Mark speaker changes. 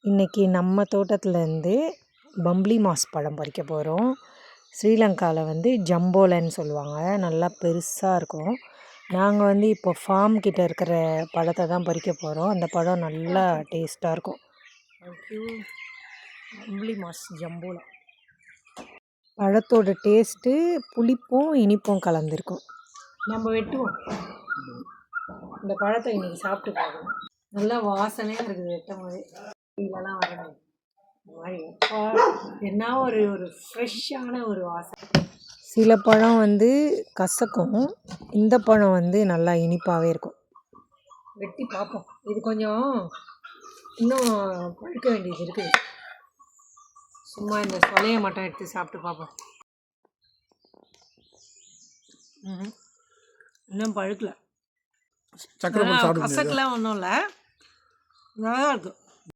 Speaker 1: இன்றைக்கி நம்ம தோட்டத்துலேருந்து பம்ப்ளி மாஸ் பழம் பறிக்க போகிறோம். ஸ்ரீலங்காவில் வந்து ஜம்போலன்னு சொல்லுவாங்க, நல்லா பெருசாக இருக்கும். நாங்கள் வந்து இப்போ ஃபார்ம் கிட்ட இருக்கிற பழத்தை தான் பறிக்க போகிறோம். அந்த பழம் நல்லா டேஸ்ட்டாக இருக்கும். பம்ப்ளி மாஸ் ஜம்போலா பழத்தோட டேஸ்ட்டு புளிப்பும் இனிப்பும் கலந்துருக்கும். நம்ம வெட்டுவோம். இந்த பழத்தை இன்றைக்கி சாப்பிட்டு பார்க்கணும். நல்லா வாசனையாக இருக்குது வெட்டும் போது. இதெல்லாம் வரணும் என்ன ஒரு ஃப்ரெஷ்ஷான ஒரு வாசனை. சில பழம் வந்து கசக்கும், இந்த பழம் வந்து நல்லா இனிப்பாகவே இருக்கும். வெட்டி பார்ப்போம். இது கொஞ்சம் இன்னும் பழுக்க வேண்டியது இருக்குது. சும்மா இந்த சொலையை மட்டும் எடுத்து சாப்பிட்டு பார்ப்போம். இன்னும் பழுக்கல. கசக்கெலாம் ஒன்றும் இல்லை, நல்லா இருக்கும்.